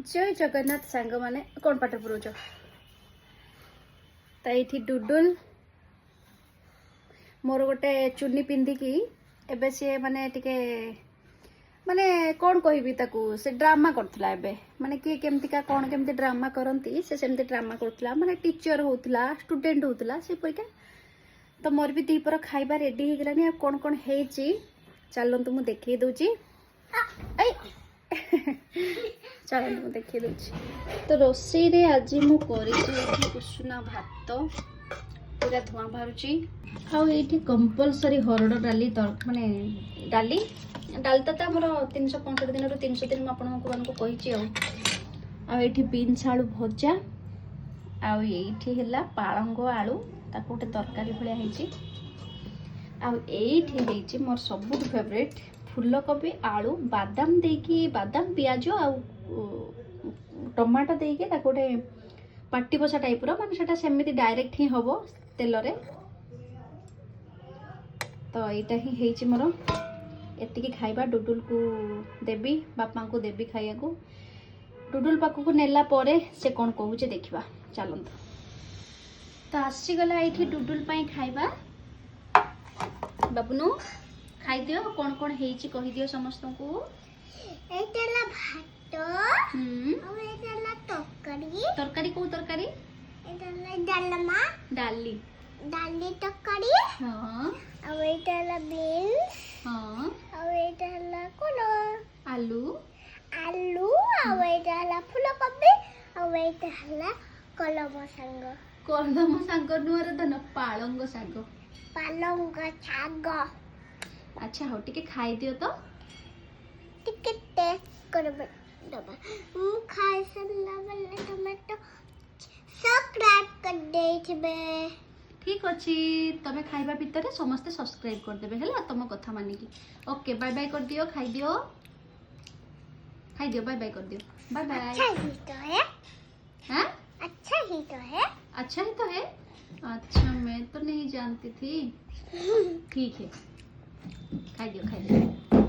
जय जगन्नाथ सांग माने कौन पाठ पढ़ुच तो ये डुडुल मोर गोटे चुन्नी पिंधिकी एबे सी माने टिके माने कौन कहबी ताकू से ड्रामा करथला एबे माने किए केमतिका कौन केमति ड्रामा करंती से सेमति ड्रामा करथला माने टीचर होतला स्टूडेंट होतला से परिका तो मोर भी दीपर खाइबा रेडी हो गलानी अब कौन कौन हेची चलंतु मु देखि दोची आई चलंतु मु देखि दोची तो रोसई रे आज मु करिछि कुसुना भात पूरा धुआं बाहरुची आउ एठी कंपलसरी हरड़ डाली माने डाली डाल तो आमर 365 दिन रु 300 दिन आपको कही आठी बीन्स आलू भजा आठी है पालंग आलू ताको गोटे तरकारी भाई आठी मोर सब फेवरेट फूलकोबी आलू बादाम देकी बादाम पियाज आ टमाटो देकी ताको गोटे पाटी बसा टाइप रो माने सेटा सेमिति डायरेक्ट ही हबो तेल रे तो एटा ही हेची मोर एतिकी खाइबा डुडुल को देबी बापा को देबी खाइया को डुडुल पाखक नेला परे से कौन कहूचे देखा चलत तो आसीगला ये डुडुल पाई खाइबा बाबुनु खाई दियो कौन कौन हेची कहि दियो समस्त को एतला भात तरकारी तरकारी को तरकारी एतला डालमा डाली डाली तरकारी हां अब एतला बीन्स हां अब एतला कोन आलू आलू अब एतला फूलकोबी अब एतला कलम साग नुआर धन पालंग साग पालंग साग अच्छा हो टिके खाई दियो तो टिके टेस्ट करबे दबा मु खाइ सला बले टमाटो सब्सक्राइब कर देथिबे ठीक अच्छी तबे खाइबा भितर समस्ते सब्सक्राइब कर देबे हैला तुम कथा मानिकी ओके बाय बाय कर दियो खाई दियो बाय बाय कर दियो बाय बाय अच्छा ही तो है हैं अच्छा ही तो है अच्छा ही तो है अच्छा मैं तो नहीं जानती थी ठीक है खाई दियो